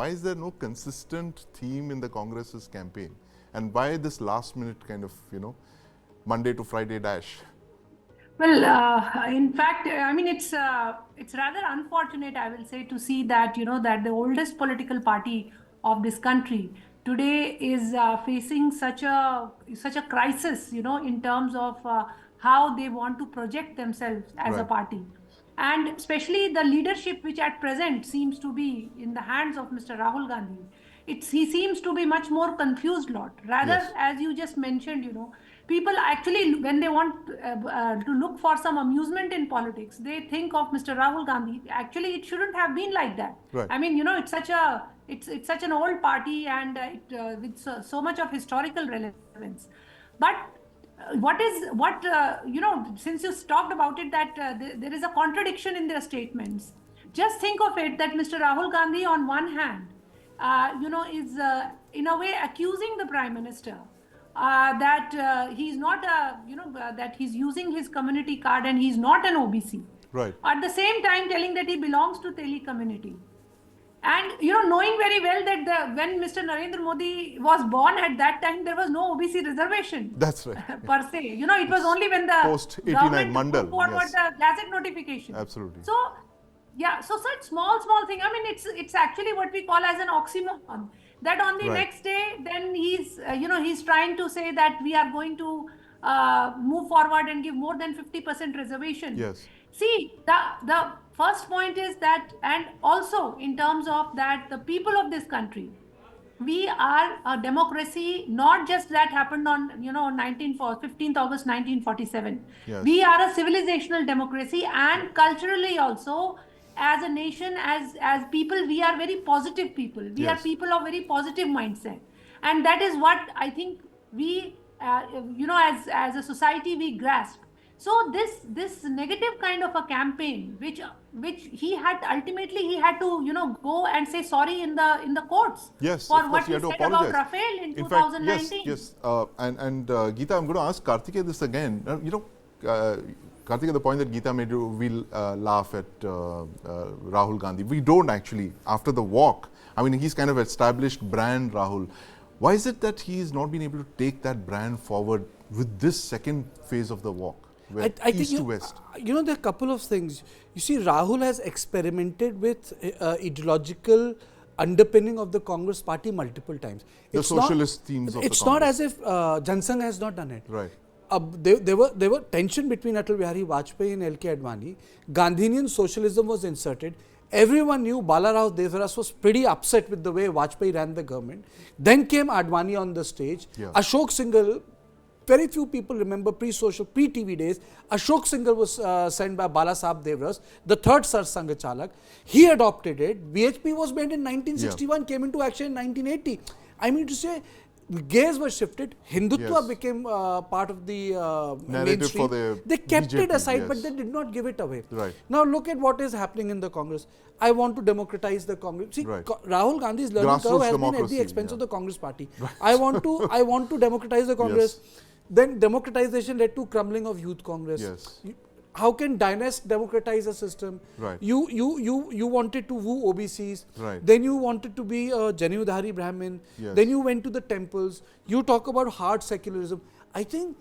why is there no consistent theme in the Congress's campaign? And why this last minute kind of, Monday to Friday dash? Well, in fact, I mean, it's rather unfortunate, I will say, to see that, that the oldest political party of this country today is facing such a crisis, in terms of how they want to project themselves as a party. And especially the leadership, which at present seems to be in the hands of Mr. Rahul Gandhi, he seems to be much more confused lot. Rather, as you just mentioned, people actually, when they want to look for some amusement in politics, they think of Mr. Rahul Gandhi. Actually, it shouldn't have been like that. I mean, it's such an old party, and with so much of historical relevance. But since you talked about it, that there is a contradiction in their statements. Just think of it that Mr. Rahul Gandhi, on one hand, is in a way accusing the Prime Minister that he's not that he's using his community card and he's not an OBC. At the same time, telling that he belongs to Teli community. And, knowing very well that when Mr. Narendra Modi was born, at that time, there was no OBC reservation. That's right. Per se. It was only when the post-89 Mandal put forward the Gazette notification. Absolutely. So, yeah, so such small thing. I mean, it's actually what we call as an oxymoron. That on the next day, then he's trying to say that we are going to move forward and give more than 50% reservation. Yes. See, the first point is that, and also in terms of that, the people of this country, we are a democracy, not just that happened on, 15th August 1947. Yes. We are a civilizational democracy, and culturally also, as a nation, as people, we are very positive people. We are people of very positive mindset. And that is what I think we, as a society, we grasp. So this negative kind of a campaign, which he had to go and say sorry in the courts for what he said about Rafale in 2019. Yes. And Geeta, I'm going to ask Kartikeya this again. Kartikeya, the point that Geeta made, we'll laugh at Rahul Gandhi. We don't actually. After the walk, I mean, he's kind of established brand Rahul. Why is it that he's not been able to take that brand forward with this second phase of the walk? I think to west. There are a couple of things. You see, Rahul has experimented with ideological underpinning of the Congress party multiple times. The socialist themes of the Congress. It's not as if Jansangh has not done it. Right. There were tension between Atal Bihari Vajpayee and L.K. Advani. Gandhinian socialism was inserted. Everyone knew Bala Rao Devaras was pretty upset with the way Vajpayee ran the government. Then came Advani on the stage. Ashok Singhal. Very few people remember pre-social, pre-TV days. Ashok Singhal was sent by Bala Sahab Devras, the third Sar Sangh-Chalak. He adopted it. BHP was made in 1961, came into action in 1980. I mean to say, gaze was shifted. Hindutva became part of the mainstream. They kept it aside, but they did not give it away. Now look at what is happening in the Congress. I want to democratize the Congress. See, Rahul Gandhi's learning curve has been at the expense of the Congress party. I want to democratize the Congress. Then democratization led to crumbling of Youth Congress. How can Dynast democratize a system? You wanted to woo OBCs. Then you wanted to be a Janudhari Brahmin. Then you went to the temples. You talk about hard secularism. I think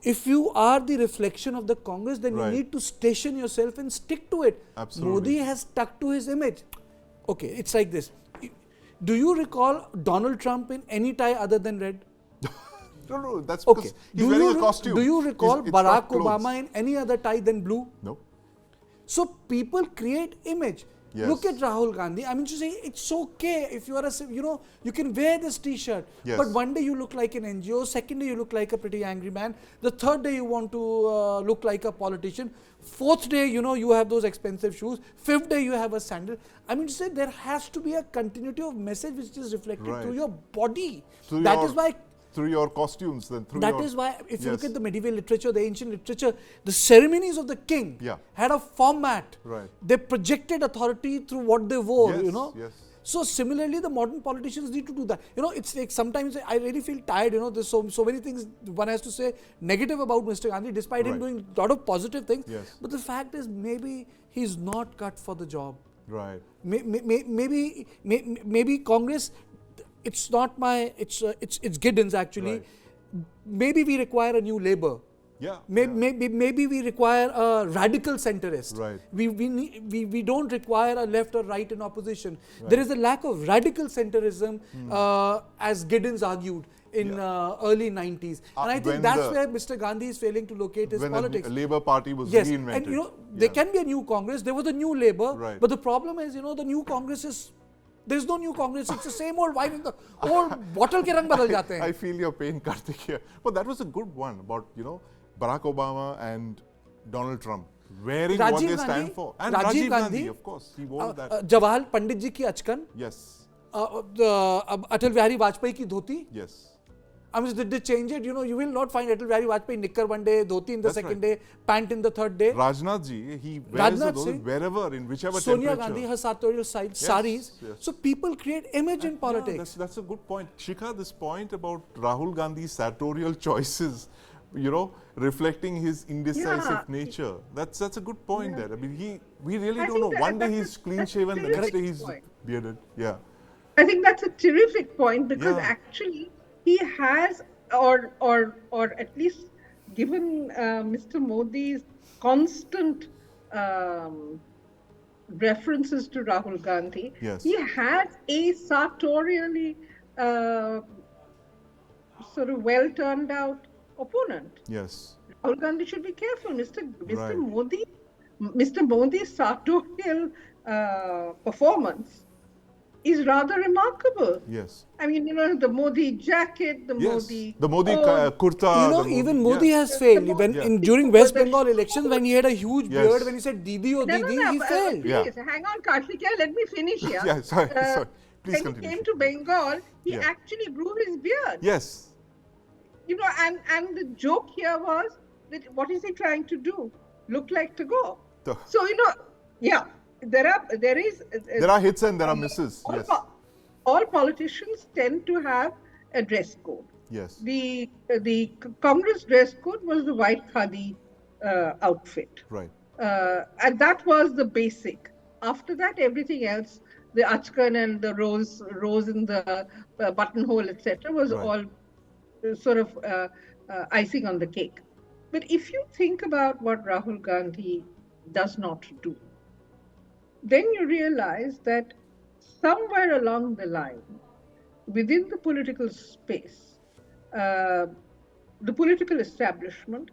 if you are the reflection of the Congress, then you need to station yourself and stick to it. Modi has stuck to his image. Okay, it's like this. Do you recall Donald Trump in any tie other than red? No, that's because he's wearing a costume. Do you recall Barack Obama in any other tie than blue? No. So people create image. Look at Rahul Gandhi. I mean to say, it's okay if you are you can wear this t-shirt. But one day you look like an NGO, second day you look like a pretty angry man, the third day you want to look like a politician, fourth day you have those expensive shoes, fifth day you have a sandal. I mean to say, there has to be a continuity of message which is reflected through your body. That is why through your costumes, then through that is why, if you look at the medieval literature, the ancient literature, the ceremonies of the king had a format. They projected authority through what they wore, So similarly, the modern politicians need to do that. It's like sometimes I really feel tired, there's so many things one has to say negative about Mr. Gandhi, despite him doing a lot of positive things. But the fact is, maybe he's not cut for the job. Right. Maybe Congress, it's not my, it's Gideon's actually. Right. Maybe we require a new Labour. Yeah. Maybe we require a radical centrist. Right. We don't require a left or right in opposition. Right. There is a lack of radical centrism, as Gideon's argued in early 90s. And I think that's where Mr. Gandhi is failing to locate his politics. When the Labour Party was reinvented. And there can be a new Congress. There was a new Labour. Right. But the problem is, the new Congress is, there's no new Congress. It's the same old wine in the old bottle ke rang badal jate hain. I feel your pain, Kartikeya. But that was a good one about, Barack Obama and Donald Trump wearing what they stand for. And Rajiv Gandhi, of course, he wore that. Jawahar Pandit ji ki achkan. Yes. Atal Bihari Vajpayee ki dhoti. Yes. I mean, did they change it? You will not find Atal Bihari Vajpayee knicker one day, dhoti in the second day, pant in the third day. Rajnath ji, he wears those wherever, in whichever Sonia temperature. Gandhi, her sartorial saris. Yes. So people create image in politics. That's a good point. Shikha, this point about Rahul Gandhi's sartorial choices, reflecting his indecisive nature. That's a good point there. I mean, we really don't know. One day he's clean shaven, the next day he's bearded. Yeah. I think that's a terrific point because actually he has, or at least given Mr. Modi's constant references to Rahul Gandhi, he has a sartorially sort of well turned out opponent. Yes. Rahul Gandhi should be careful. Mr. Modi's sartorial performance is rather remarkable. Yes. I mean, the Modi jacket, the Modi kurta. Even Modi has failed. During West Bengal elections, when he had a huge beard, when he said Didi or Didi, he failed. Please, hang on, Kartikeya, let me finish here. Sorry. Please continue. When he came to Bengal, he actually grew his beard. Yes. And the joke here was that what is he trying to do? Look like Tagore. So, there are hits and there are misses. Yes. All politicians tend to have a dress code. Yes. The Congress dress code was the white khadi outfit. Right. And that was the basic. After that, everything else, the achkan and the rose in the buttonhole, etc., was all sort of icing on the cake. But if you think about what Rahul Gandhi does not do, then you realize that somewhere along the line, within the political space, the political establishment,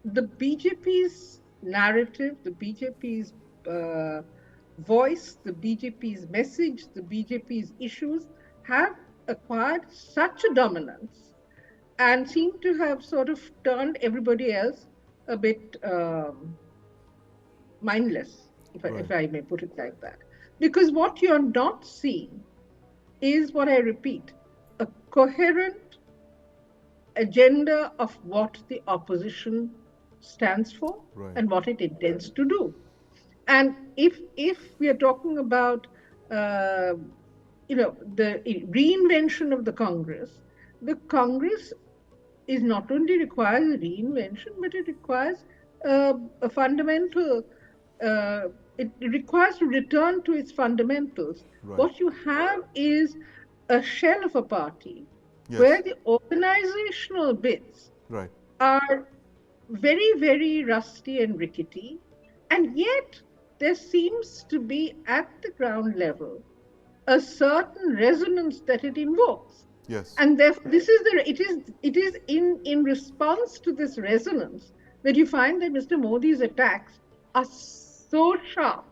the BJP's narrative, the BJP's voice, the BJP's message, the BJP's issues have acquired such a dominance and seem to have sort of turned everybody else a bit mindless, if I may put it like that. Because what you're not seeing is, what I repeat, a coherent agenda of what the opposition stands for and what it intends to do. And if we are talking about the reinvention of the Congress is not only requires a reinvention, but it requires a fundamental. It requires to return to its fundamentals. What you have is a shell of a party where the organizational bits are very, very rusty and rickety, and yet there seems to be at the ground level a certain resonance that it invokes. Yes. And therefore, it is in response to this resonance that you find that Mr. Modi's attacks are so sharp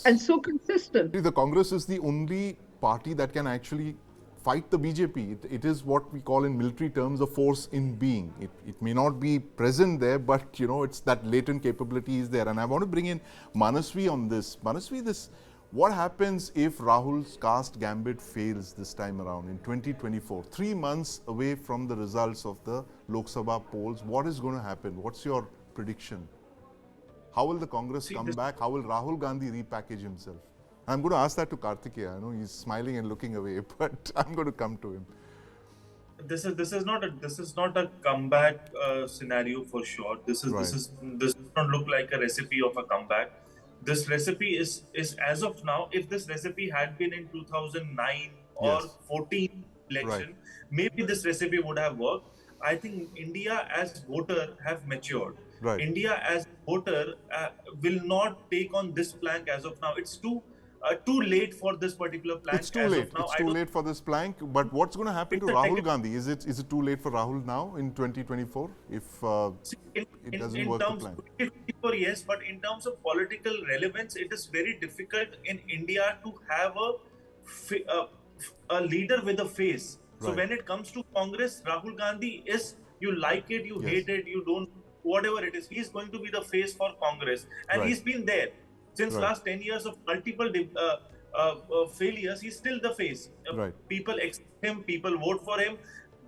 and so consistent. The Congress is the only party that can actually fight the BJP. It is what we call in military terms a force in being. It may not be present there, but it's that latent capability is there. And I want to bring in Manasvi on this. Manasvi, what happens if Rahul's Caste Gambit fails this time around in 2024? 3 months away from the results of the Lok Sabha polls, what is going to happen? What's your prediction? How will the Congress come back? How will Rahul Gandhi repackage himself? I'm going to ask that to Kartikeya. I know he's smiling and looking away, but I'm going to come to him. This is not a comeback scenario for sure. This does not look like a recipe of a comeback. this recipe is as of now, if this recipe had been in 2009 or 14 election, maybe this recipe would have worked. I think India as voter have matured. India as voter will not take on this plank as of now. It's too late for this particular plank. It's too late. It's too late for this plank. But what's going to happen to Rahul Gandhi? Is it too late for Rahul now in 2024 if it doesn't work the plan? Yes, but in terms of political relevance, it is very difficult in India to have a leader with a face. So when it comes to Congress, Rahul Gandhi is, you like it, you hate it, you don't, whatever it is, he's going to be the face for Congress. And he's been there. Since last 10 years of multiple failures, he's still the face. People accept him, people vote for him,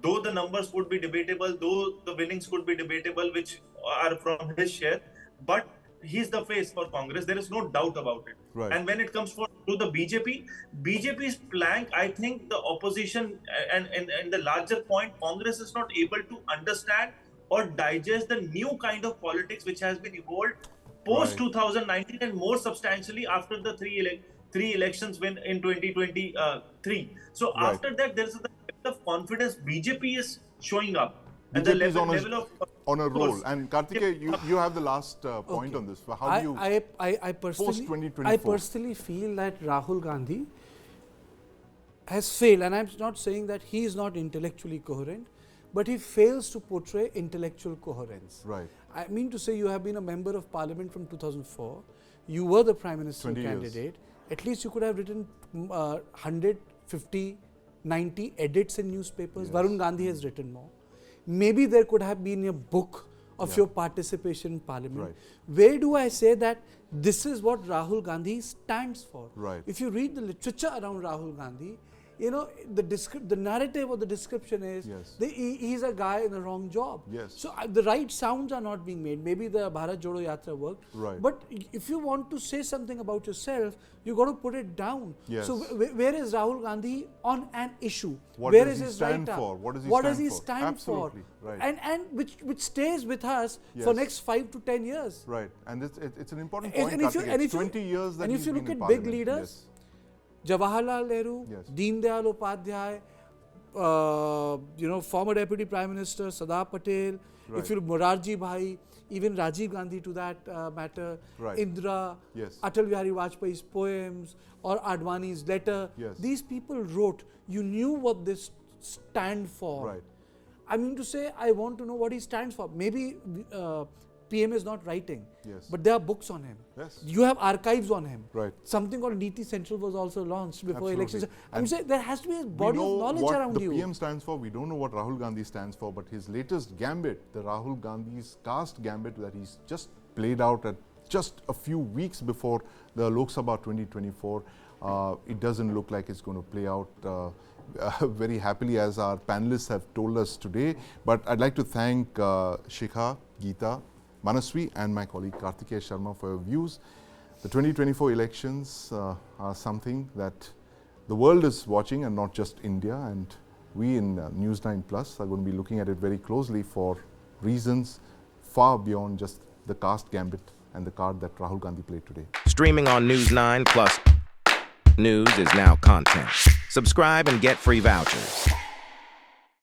though the numbers would be debatable, though the winnings could be debatable, which are from his share, but he's the face for Congress. There is no doubt about it. And when it comes to the BJP's plank, I think the opposition and the larger point, Congress is not able to understand or digest the new kind of politics which has been evolved post 2019 and more substantially after the three elections win in 2023. So after that, there is a level of confidence BJP is showing up. And the level of on a roll. And Kartikeya, you have the last point on this. How do you post 2024? I personally feel that Rahul Gandhi has failed, and I'm not saying that he is not intellectually coherent, but he fails to portray intellectual coherence. I mean to say, you have been a member of parliament from 2004. You were the prime minister candidate. Years. At least you could have written 150, 90 edits in newspapers. Varun Gandhi has written more. Maybe there could have been a book of your participation in parliament. Where do I say that this is what Rahul Gandhi stands for? If you read the literature around Rahul Gandhi, you know, the narrative or the description is he's a guy in the wrong job. So the right sounds are not being made. Maybe the Bharat Jodo Yatra worked. But if you want to say something about yourself, you got to put it down. So where is Rahul Gandhi on an issue? Where does he stand for? What does he stand for? And which stays with us for next 5 to 10 years. And it's an important point. And 20 years that and if you look at big leaders, Jawaharlal Nehru, Deen Dayal Upadhyay, former Deputy Prime Minister Sardar Patel, if you look Morarji Bhai, even Rajiv Gandhi to that matter, Indira, Atal Bihari Vajpayee's poems or Advani's letter, these people wrote, you knew what this stand for. I mean to say, I want to know what he stands for. Maybe PM is not writing, but there are books on him. You have archives on him. Something called Niti Central was also launched before elections. I'm saying there has to be a body of knowledge around you. The PM stands for, we don't know what Rahul Gandhi stands for, but his latest gambit, the Rahul Gandhi's Caste Gambit that he's just played out at just a few weeks before the Lok Sabha 2024, it doesn't look like it's going to play out very happily, as our panelists have told us today. But I'd like to thank Shikha, Geeta, Manasvi and my colleague Kartikeya Sharma for your views. The 2024 elections are something that the world is watching, and not just India, and we in News9 Plus are going to be looking at it very closely for reasons far beyond just the Caste Gambit and the card that Rahul Gandhi played today. Streaming on News9 Plus. News is now content. Subscribe and get free vouchers.